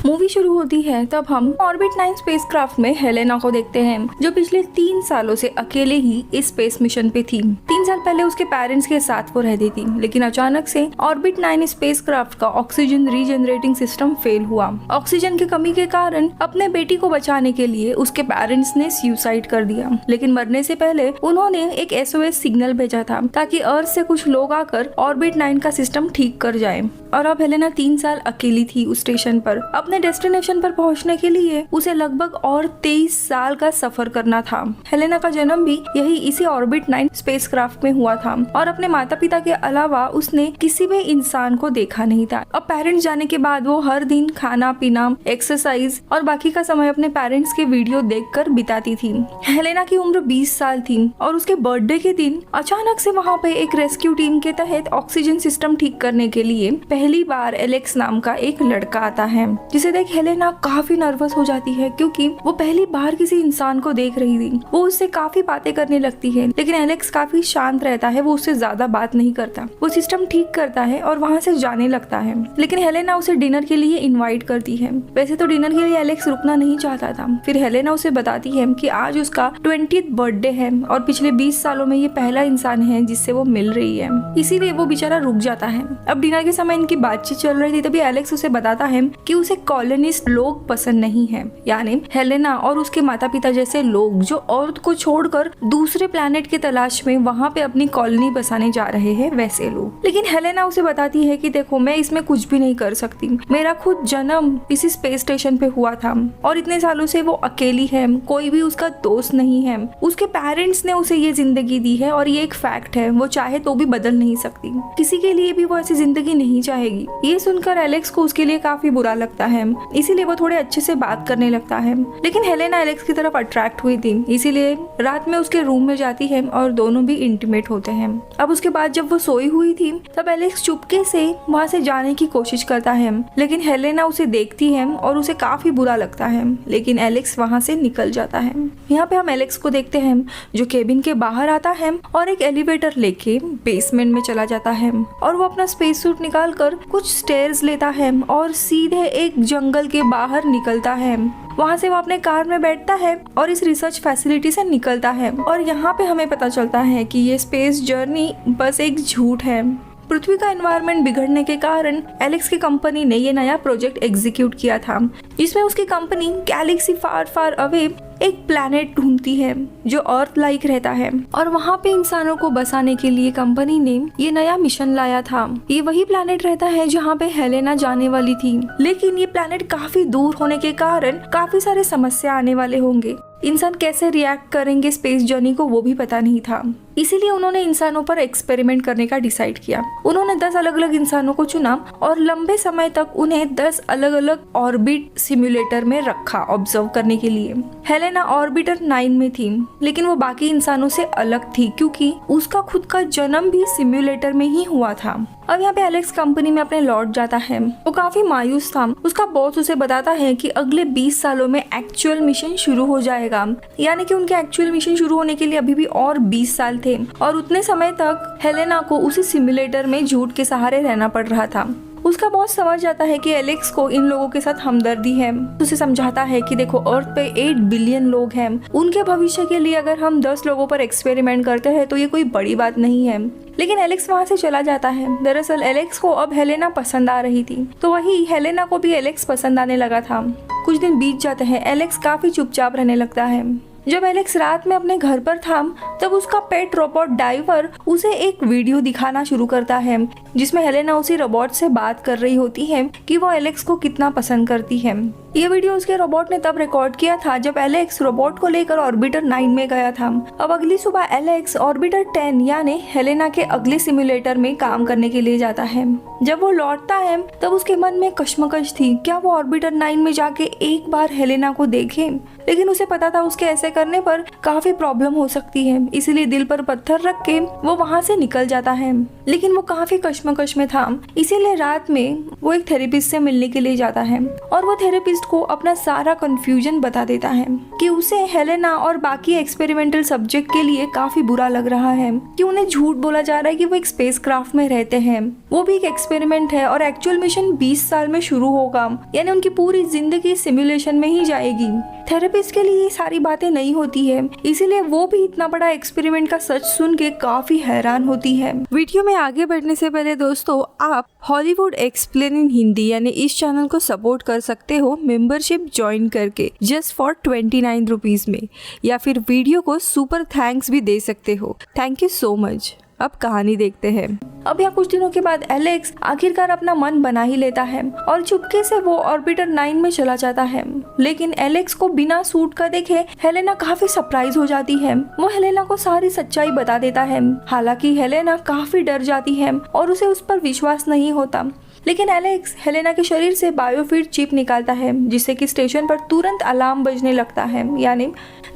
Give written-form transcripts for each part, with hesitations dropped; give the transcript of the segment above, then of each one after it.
Movie शुरू होती है तब हम ऑर्बिट 9 स्पेसक्राफ्ट में हेलेना को देखते हैं, जो पिछले 3 सालों से अकेले ही इस स्पेस मिशन पे थी। 3 साल पहले उसके पेरेंट्स के साथ वो रहती थी, लेकिन अचानक से ऑर्बिट 9 स्पेसक्राफ्ट का ऑक्सीजन रीजनरेटिंग सिस्टम फेल हुआ। ऑक्सीजन की कमी के कारण अपने बेटी को बचाने के लिए उसके पेरेंट्स ने सुसाइड कर दिया, लेकिन मरने से पहले उन्होंने एक SOS सिग्नल भेजा था ताकि अर्थ से कुछ लोग आकर ऑर्बिट 9 का सिस्टम ठीक कर जाए। और अब हेलेना 3 साल अकेली थी उस स्टेशन पर। अपने डेस्टिनेशन पर पहुंचने के लिए उसे लगभग और 23 साल का सफर करना था। हेलेना का जन्म भी यही इसी ऑर्बिट 9 स्पेसक्राफ्ट में हुआ था और अपने माता पिता के अलावा उसने किसी भी इंसान को देखा नहीं था। अब पेरेंट्स जाने के बाद वो हर दिन खाना पीना, एक्सरसाइज और बाकी का समय अपने पेरेंट्स के वीडियो देखकर बिताती थी। हेलेना की उम्र 20 साल थी और उसके बर्थडे के दिन अचानक से वहाँ पे एक रेस्क्यू टीम के तहत ऑक्सीजन सिस्टम ठीक करने के लिए पहली बार एलेक्स नाम का एक लड़का आता है, जिसे देख हेलेना काफी नर्वस हो जाती है क्योंकि वो पहली बार किसी इंसान को देख रही थी। वो उससे काफी बातें करने लगती है, लेकिन एलेक्स काफी शांत रहता है। वो उससे ज्यादा बात नहीं करता। वो सिस्टम ठीक करता है और वहाँ से जाने लगता है, लेकिन हेलेना उसे डिनर के लिए इनवाइट करती है। वैसे तो डिनर के लिए एलेक्स रुकना नहीं चाहता था। फिर हेलेना उसे बताती है कि आज उसका 20th बर्थडे है और पिछले 20 सालों में ये पहला इंसान है जिससे वो मिल रही है, इसीलिए वो बेचारा रुक जाता है। अब डिनर के समय इनकी बातचीत चल रही थी, तभी एलेक्स उसे बताता है कि उसे कॉलोनिस्ट लोग पसंद नहीं है, यानी हेलेना और उसके माता पिता जैसे लोग जो अर्थ को छोड़कर दूसरे प्लेनेट की तलाश में वहाँ पे अपनी कॉलोनी बसाने जा रहे हैं, वैसे लोग। लेकिन हेलेना उसे बताती है कि देखो, मैं इसमें कुछ भी नहीं कर सकती। मेरा खुद जन्म इसी स्पेस स्टेशन पे हुआ था और इतने सालों से वो अकेली है, कोई भी उसका दोस्त नहीं है। उसके पेरेंट्स ने उसे ये जिंदगी दी है और ये एक फैक्ट है, वो चाहे तो भी बदल नहीं सकती। किसी के लिए भी वो ऐसी जिंदगी नहीं चाहेगी। ये सुनकर एलेक्स को उसके लिए काफी बुरा लगता है, इसीलिए वो थोड़े अच्छे से बात करने लगता है। लेकिन हेलेना एलेक्स की तरफ अट्रैक्ट हुई थी, इसीलिए रात में उसके रूम में जाती है और दोनों भी इंटीमेट होते हैं। अब उसके बाद जब वो सोई हुई थी तब एलेक्स चुपके से वहाँ से जाने की कोशिश करता है, लेकिन हेलेना उसे देखती है और उसे काफी बुरा लगता है, लेकिन एलेक्स वहाँ से निकल जाता है। यहाँ पे हम एलेक्स को देखते हैं जो केबिन के बाहर आता है और एक एलिवेटर लेके बेसमेंट में चला जाता है और वो अपना स्पेस सूट निकाल कर कुछ स्टेयर्स लेता है और सीधे एक जंगल के बाहर निकलता है। वहाँ से वो अपने कार में बैठता है और इस रिसर्च फैसिलिटी से निकलता है और यहाँ पे हमें पता चलता है कि ये स्पेस जर्नी बस एक झूठ है। पृथ्वी का एनवायरनमेंट बिगड़ने के कारण एलेक्स की कंपनी ने ये नया प्रोजेक्ट एग्जीक्यूट किया था, जिसमें उसकी कंपनी गैलेक्सी फार फार अवे एक प्लैनेट ढूंढती है जो अर्थ लाइक रहता है और वहाँ पे इंसानों को बसाने के लिए कंपनी ने ये नया मिशन लाया था। ये वही प्लैनेट रहता है जहाँ पे हेलेना जाने वाली थी, लेकिन ये प्लैनेट काफी दूर होने के कारण काफी सारे समस्या आने वाले होंगे। इंसान कैसे रिएक्ट करेंगे स्पेस जर्नी को वो भी पता नहीं था, इसीलिए उन्होंने इंसानों पर एक्सपेरिमेंट करने का डिसाइड किया। उन्होंने 10 अलग अलग इंसानों को चुना और लंबे समय तक उन्हें 10 अलग अलग ऑर्बिट सिम्युलेटर में रखा ऑब्जर्व करने के लिए। हेलेना ऑर्बिटर 9 में थी, लेकिन वो बाकी इंसानों से अलग थी क्योंकि उसका खुद का जन्म भी सिम्युलेटर में ही हुआ था। अब यहाँ पे एलेक्स कंपनी में अपने लौट जाता है। वो काफी मायूस था। उसका बॉस उसे बताता है कि अगले 20 सालों में एक्चुअल मिशन शुरू हो जाएगा, यानी कि उनके एक्चुअल मिशन शुरू होने के लिए अभी भी और 20 साल थे और उतने समय तक हेलेना को उसी सिम्युलेटर में झूठ के सहारे रहना पड़ रहा था। उसका बॉस समझ जाता है कि एलेक्स को इन लोगों के साथ हमदर्दी है। उसे समझाता है कि देखो, अर्थ पे 8 बिलियन लोग हैं, उनके भविष्य के लिए अगर हम 10 लोगों पर एक्सपेरिमेंट करते हैं तो ये कोई बड़ी बात नहीं है। लेकिन एलेक्स वहाँ से चला जाता है। दरअसल एलेक्स को अब हेलेना पसंद आ रही थी, तो वही हेलेना को भी एलेक्स पसंद आने लगा था। कुछ दिन बीत जाते हैं, एलेक्स काफी चुपचाप रहने लगता है। जब एलेक्स रात में अपने घर पर था तब उसका पेट रोबोट डाइवर उसे एक वीडियो दिखाना शुरू करता है, जिसमें हेलेना उसी रोबोट से बात कर रही होती है कि वो एलेक्स को कितना पसंद करती है। ये वीडियो उसके रोबोट ने तब रिकॉर्ड किया था जब एलेक्स रोबोट को लेकर ऑर्बिटर 9 में गया था। अब अगली सुबह एलेक्स ऑर्बिटर 10 यानी हेलेना के अगले सिम्युलेटर में काम करने के लिए जाता है। जब वो लौटता है तब उसके मन में कश्मकश थी, क्या वो ऑर्बिटर 9 में जाके एक बार हेलेना को देखे। लेकिन उसे पता था उसके ऐसे करने पर काफी प्रॉब्लम हो सकती है, इसीलिए दिल पर पत्थर रख के वो वहाँ से निकल जाता है। लेकिन वो काफी कश्मकश में था, इसीलिए रात में वो एक थेरेपिस्ट से मिलने के लिए जाता है और वो थेरेपिस्ट को अपना सारा कंफ्यूजन बता देता है कि उसे हेलेना और बाकी एक्सपेरिमेंटल सब्जेक्ट के लिए काफी बुरा लग रहा है कि उन्हें झूठ बोला जा रहा है कि वो एक स्पेसक्राफ्ट में रहते हैं। वो भी एक एक्सपेरिमेंट है और एक्चुअल मिशन 20 साल में शुरू होगा, यानी उनकी पूरी जिंदगी सिमुलेशन में ही जाएगी। थेरेपिस्ट के लिए ये सारी बातें नहीं होती है, इसीलिए वो भी इतना बड़ा एक्सपेरिमेंट का सच सुन के काफी हैरान होती है। वीडियो में आगे बढ़ने से पहले दोस्तों, आप हॉलीवुड एक्सप्लेन इन हिंदी यानी इस चैनल को सपोर्ट कर सकते हो मेंबरशिप ज्वाइन करके जस्ट फॉर 29 रुपीज में, या फिर वीडियो को सुपर थैंक्स भी दे सकते हो। Thank you so much. अब कहानी देखते हैं। अब यहाँ कुछ दिनों के बाद एलेक्स आखिरकार अपना मन बना ही लेता है और चुपके से वो ऑर्बिटर 9 में चला जाता है। लेकिन एलेक्स को बिना सूट का देखे हेलेना काफी सरप्राइज हो जाती है। वो हेलेना को सारी सच्चाई बता देता है। हालांकि हेलेना काफी डर जाती है और उसे उस पर विश्वास नहीं होता। लेकिन एलेक्स हेलेना के शरीर से बायोफिट चिप निकालता है, जिससे कि स्टेशन पर तुरंत अलार्म बजने लगता है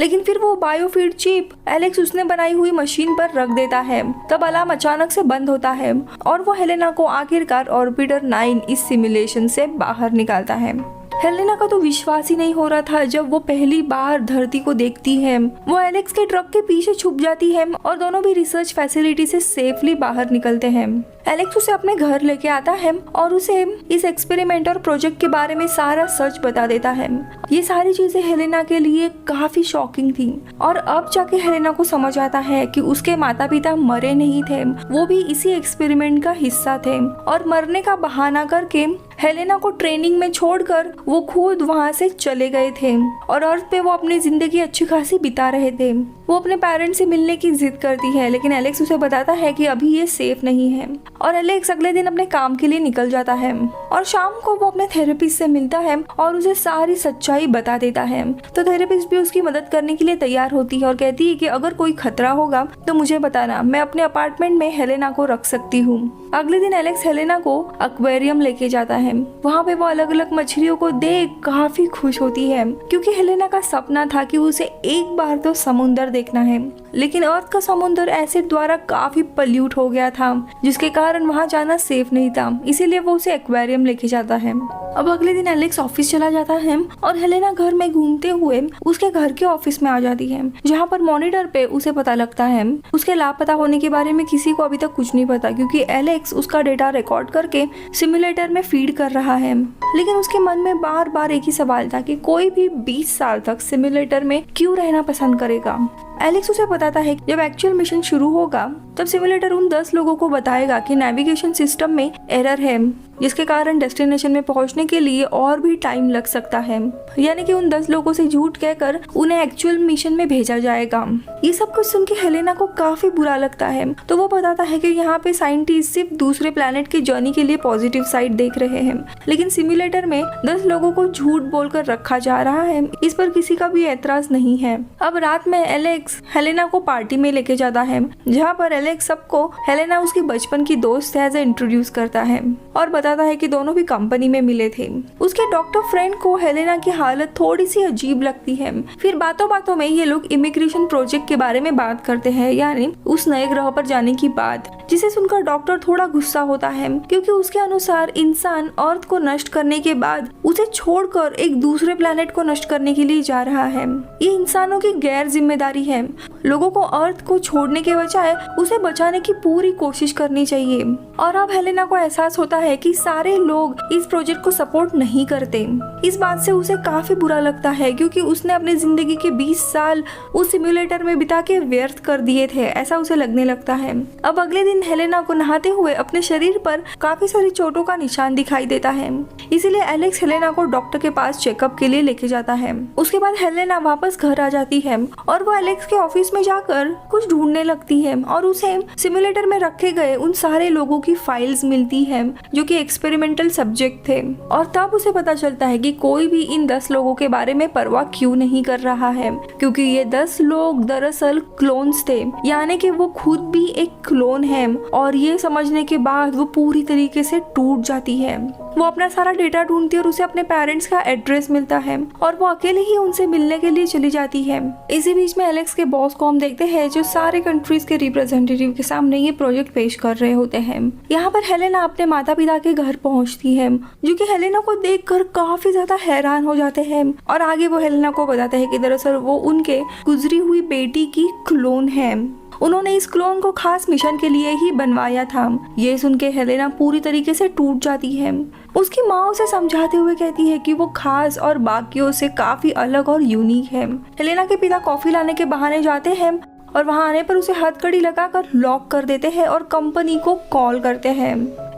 लेकिन फिर वो बायोफिट चिप एलेक्स उसने बनाई हुई मशीन पर रख देता है। तब अलार्म अचानक से बंद होता है और वो हेलेना को आखिरकार ऑर्बिटर 9 इस सिमुलेशन से बाहर निकालता है। हेलेना का तो विश्वास ही नहीं हो रहा था जब वो पहली बार धरती को देखती है। वो एलेक्स के ट्रक के पीछे छुप जाती है और दोनों भी रिसर्च फैसिलिटी से सेफली बाहर निकलते हैं। एलेक्स उसे अपने घर लेके आता है और उसे इस एक्सपेरिमेंट और प्रोजेक्ट के बारे में सारा सच बता देता है। ये सारी चीजें हेलेना के लिए काफी शॉकिंग थी और अब जाके हेलेना को समझ आता है कि उसके माता पिता मरे नहीं थे, वो भी इसी एक्सपेरिमेंट का हिस्सा थे और मरने का बहाना करके हेलेना को ट्रेनिंग में छोड़कर वो खुद वहाँ से चले गए थे और अर्थ पे वो अपनी जिंदगी अच्छी खासी बिता रहे थे। वो अपने पेरेंट्स से मिलने की जिद करती है, लेकिन एलेक्स उसे बताता है कि अभी ये सेफ नहीं है और एलेक्स अगले दिन अपने काम के लिए निकल जाता है और शाम को वो अपने थेरेपिस्ट से मिलता है और उसे सारी सच्चाई बता देता है। तो थेरेपिस्ट भी उसकी मदद करने के लिए तैयार होती है और कहती है कि अगर कोई खतरा होगा तो मुझे बताना, मैं अपने अपार्टमेंट में हेलेना को रख सकती हूँ। अगले दिन एलेक्स हेलेना को एक्वेरियम लेके जाता है। वहाँ पे वो अलग अलग मछलियों को देख काफी खुश होती है क्योंकि हेलेना का सपना था कि उसे एक बार तो समुंदर देखना है, लेकिन अर्थ का समुंदर एसिड द्वारा काफी पल्यूट हो गया था, जिसके कारण वहाँ जाना सेफ नहीं था, इसीलिए वो उसे एक्वेरियम लेके जाता है। अब अगले दिन एलेक्स ऑफिस चला जाता है और हेलेना घर में घूमते हुए उसके घर के ऑफिस में आ जाती है, जहाँ पर मॉनिटर पे उसे पता लगता है उसके लापता होने के बारे में किसी को अभी तक कुछ नहीं पता, क्योंकि एलेक्स उसका डेटा रिकॉर्ड करके सिमुलेटर में फीड कर रहा है। लेकिन उसके मन में बार बार एक ही सवाल था कि कोई भी 20 साल तक सिमुलेटर में क्यों रहना पसंद करेगा। एलेक्स उसे बताता है कि जब एक्चुअल मिशन शुरू होगा तब सिमुलेटर उन 10 लोगों को बताएगा कि नेविगेशन सिस्टम में एरर है, जिसके कारण डेस्टिनेशन में पहुंचने के लिए और भी टाइम लग सकता है, यानी कि उन 10 लोगों से झूठ कहकर उन्हें एक्चुअल मिशन में भेजा जाएगा। ये सब कुछ सुन के हेलेना को काफी बुरा लगता है, तो वो बताता है कि यहाँ पे साइंटिस्ट सिर्फ दूसरे प्लेनेट की जर्नी के लिए पॉजिटिव साइड देख रहे हैं, लेकिन सिमुलेटर में 10 लोगों को झूठ बोलकर रखा जा रहा है, इस पर किसी का भी एतराज नहीं है। अब रात में एलेक्स हेलेना को पार्टी में लेके जाता है, जहाँ पर एलेक्स सबको हेलेना उसकी बचपन की दोस्त है ऐसे इंट्रोड्यूस करता है और बताता है कि दोनों भी कंपनी में मिले थे। उसके डॉक्टर फ्रेंड को हेलेना की हालत थोड़ी सी अजीब लगती है। फिर बातों बातों में ये लोग इमिग्रेशन प्रोजेक्ट के बारे में बात करते हैं, यानी उस नए ग्रह पर जाने की बात, जिसे सुनकर डॉक्टर थोड़ा गुस्सा होता है क्योंकि उसके अनुसार इंसान अर्थ को नष्ट करने के बाद उसे छोड़कर एक दूसरे प्लेनेट को नष्ट करने के लिए जा रहा है। ये इंसानों की गैर जिम्मेदारी है। लोगों को अर्थ को छोड़ने के बजाय उसे बचाने की पूरी कोशिश करनी चाहिए। और अब हेलेना को एहसास होता है कि सारे लोग इस प्रोजेक्ट को सपोर्ट नहीं करते। इस बात से उसे काफी बुरा लगता है क्योंकि उसने अपनी जिंदगी के 20 साल उस सिमुलेटर में बिता के व्यर्थ कर दिए थे, ऐसा उसे लगने लगता है। अब अगले दिन हेलेना को नहाते हुए अपने शरीर पर काफी सारी चोटों का निशान दिखाई देता है, इसीलिए एलेक्स हेलेना को डॉक्टर के पास चेकअप के लिए लेके जाता है। उसके बाद हेलेना वापस घर आ जाती है और वो एलेक्स के ऑफिस में जाकर कुछ ढूंढने लगती है और उसे सिमुलेटर में रखे गए उन सारे लोगों की फाइल्स मिलती है जो कि एक्सपेरिमेंटल सब्जेक्ट थे। और तब उसे पता चलता है कि कोई भी इन 10 लोगों के बारे में परवाह क्यों नहीं कर रहा है, क्योंकि ये 10 लोग दरअसल क्लोन्स थे, यानी कि वो खुद भी एक क्लोन है। और ये समझने के बाद वो पूरी तरीके से टूट जाती है। वो अपना सारा डेटा ढूंढती है और उसे अपने पेरेंट्स का एड्रेस मिलता है और वो अकेले ही उनसे मिलने के लिए चली जाती है। इसी बीच में एलेक्स के बॉस को हम देखते हैं जो सारे कंट्रीज के रिप्रेजेंटेटिव के सामने ये प्रोजेक्ट पेश कर रहे होते हैं। यहाँ पर हेलेना अपने माता पिता के घर पहुँचती है जो कि हेलेना को देखकर काफी ज्यादा हैरान हो जाते हैं और आगे वो हेलेना को बताते हैं कि दरअसल वो उनके गुजरी हुई बेटी की क्लोन है। उन्होंने इस क्लोन को खास मिशन के लिए ही बनवाया था। ये सुन के हेलेना पूरी तरीके से टूट जाती है। उसकी माँ उसे समझाते हुए कहती है कि वो खास और बाकियों से काफी अलग और यूनिक है। हेलेना के पिता कॉफी लाने के बहाने जाते हैं और वहां आने पर उसे हथकड़ी लगाकर लॉक कर देते हैं और कंपनी को कॉल करते हैं।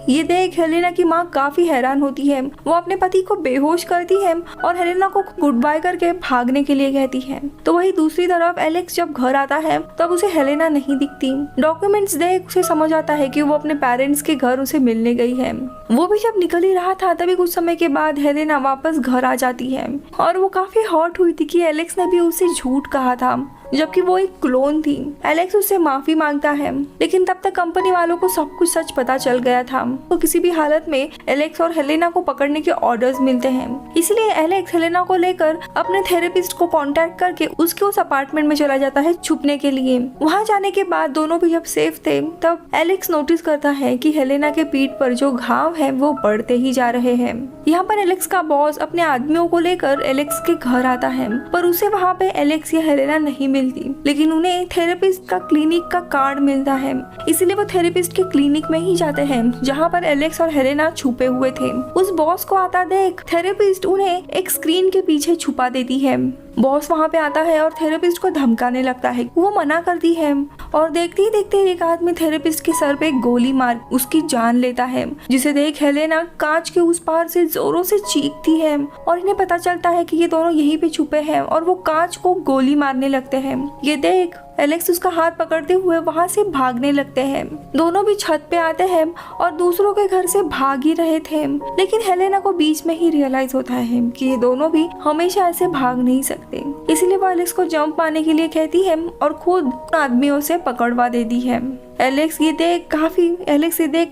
ये देख हेलेना की माँ काफी हैरान होती है। वो अपने पति को बेहोश करती है और हेलेना को गुड बाय करके भागने के लिए कहती है। तो वही दूसरी तरफ एलेक्स जब घर आता है तब उसे हेलेना नहीं दिखती। डॉक्यूमेंट्स देख उसे समझ आता है कि वो अपने पेरेंट्स के घर उसे मिलने गई है। वो भी जब निकल ही रहा था तभी कुछ समय के बाद हेलेना वापस घर आ जाती है और वो काफी हर्ट हुई थी कि एलेक्स ने भी उसे झूठ कहा था जबकि वो एक क्लोन थी। एलेक्स उससे माफी मांगता है लेकिन तब तक कंपनी वालों को सब कुछ सच पता चल गया था। तो किसी भी हालत में एलेक्स और हेलेना को पकड़ने के ऑर्डर्स मिलते हैं। इसलिए एलेक्स हेलेना को लेकर अपने थेरेपिस्ट को कांटेक्ट करके उसके उस अपार्टमेंट में चला जाता है छुपने के लिए। वहां जाने के बाद दोनों भी जब सेफ थे तब एलेक्स नोटिस करता है कि हेलेना के पीठ पर जो घाव है वो बढ़ते ही जा रहे हैं। यहाँ पर एलेक्स का बॉस अपने आदमियों को लेकर एलेक्स के घर आता है पर उसे वहाँ पे एलेक्स या हेलेना नहीं मिलती, लेकिन उन्हें थेरेपिस्ट का क्लिनिक का कार्ड मिलता है। इसलिए वो थेरेपिस्ट के क्लिनिक में ही जाते हैं जहाँ पर एलेक्स और हेलेना छुपे हुए थे। उस बॉस को आता देख थेरेपिस्ट उन्हें एक स्क्रीन के पीछे छुपा देती है। बॉस वहाँ पे आता है और थेरेपिस्ट को धमकाने लगता है। वो मना करती है और देखते ही देखते एक आदमी थेरेपिस्ट के सर पे गोली मार उसकी जान लेता है, जिसे देख हेलेना कांच के उस पार से जोरों से चीखती है और इन्हें पता चलता है कि ये दोनों यहीं पे छुपे हैं और वो कांच को गोली मारने लगते हैं। ये देख एलेक्स उसका हाथ पकड़ते हुए वहाँ से भागने लगते हैं। दोनों भी छत पे आते हैं और दूसरों के घर से भाग ही रहे थे, लेकिन हेलेना को बीच में ही रियलाइज होता है कि ये दोनों भी हमेशा ऐसे भाग नहीं सकते। इसलिए वो एलेक्स को जंप मारने के लिए कहती है और खुद आदमियों से पकड़वा देती है। एलेक्स ये देख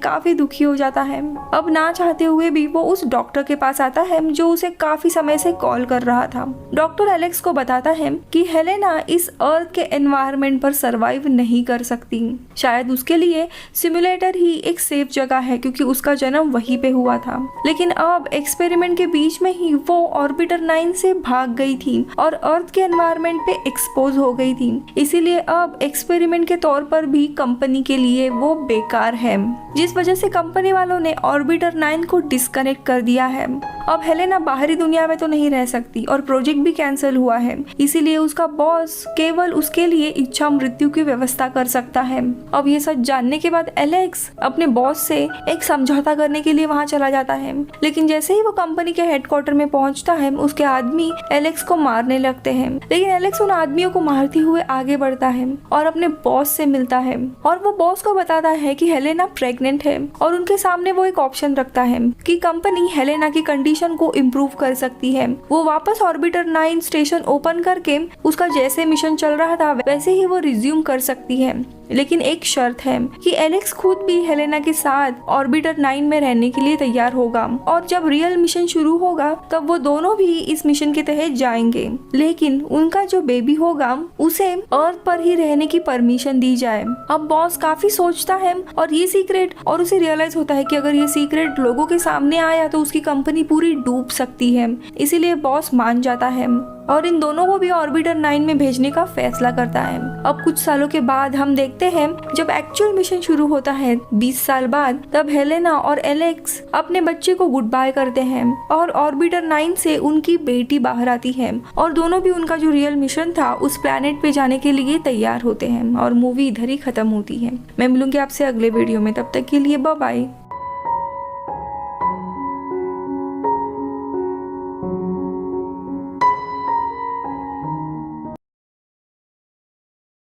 काफी दुखी हो जाता है। अब ना चाहते हुए भी वो उस डॉक्टर के पास आता है जो उसे काफी समय से कॉल कर रहा था। डॉक्टर एलेक्स को बताता है कि हेलेना इस अर्थ के एनवायरनमेंट पर सरवाइव नहीं कर सकती। शायद उसके लिए सिमुलेटर ही एक सेफ जगह है क्योंकि उसका जन्म वहीं पे हुआ था। लेकिन अब एक्सपेरिमेंट के बीच में ही वो ऑर्बिटर 9 से भाग गई थी और अर्थ के एनवायरनमेंट पे एक्सपोज हो गई थी। इसीलिए अब एक्सपेरिमेंट के तौर पर भी कंपनी के लिए वो बेकार है, जिस वजह से कंपनी वालों ने ऑर्बिटर 9 को डिस्कनेक्ट कर दिया है। अब हेलेना बाहरी दुनिया में तो नहीं रह सकती और प्रोजेक्ट भी कैंसिल हुआ है। इसीलिए उसका बॉस केवल उसके लिए इच्छा मृत्यु की व्यवस्था कर सकता है। अब ये सच जानने के बाद एलेक्स अपने बॉस से एक समझौता करने के लिए वहाँ चला जाता है, लेकिन जैसे ही वो कंपनी के हेडक्वार्टर में पहुँचता है उसके आदमी एलेक्स को मारने लगते हैं। लेकिन एलेक्स उन आदमियों को मारते हुए आगे बढ़ता है और अपने बॉस से मिलता है और वो बॉस को बताता है कि हेलेना प्रेग्नेंट है और उनके सामने वो एक ऑप्शन रखता है कि कंपनी हेलेना की कंडीशन को इम्प्रूव कर सकती है। वो वापस ऑर्बिटर 9 स्टेशन ओपन करके उसका जैसे मिशन चल रहा था वैसे ही वो रिज्यूम कर सकती है, लेकिन एक शर्त है कि एलेक्स खुद भी हेलेना के साथ ऑर्बिटर 9 में रहने के लिए तैयार होगा और जब रियल मिशन शुरू होगा तब वो दोनों भी इस मिशन के तहत जाएंगे, लेकिन उनका जो बेबी होगा उसे अर्थ पर ही रहने की परमिशन दी जाए। अब बॉस काफी सोचता है और ये सीक्रेट और उसे रियलाइज होता है कि अगर ये सीक्रेट लोगों के सामने आया तो उसकी कंपनी पूरी डूब सकती है। इसीलिए बॉस मान जाता है और इन दोनों को भी ऑर्बिटर 9 में भेजने का फैसला करता है। अब कुछ सालों के बाद हम देखते हैं जब एक्चुअल मिशन शुरू होता है 20 साल बाद, तब हेलेना और एलेक्स अपने बच्चे को गुड बाय करते हैं और ऑर्बिटर 9 से उनकी बेटी बाहर आती है और दोनों भी उनका जो रियल मिशन था उस प्लेनेट पे जाने के लिए तैयार होते हैं और मूवी इधर ही खत्म होती है। मैं मिलूंगी आपसे अगले वीडियो में, तब तक के लिए बाय बाय।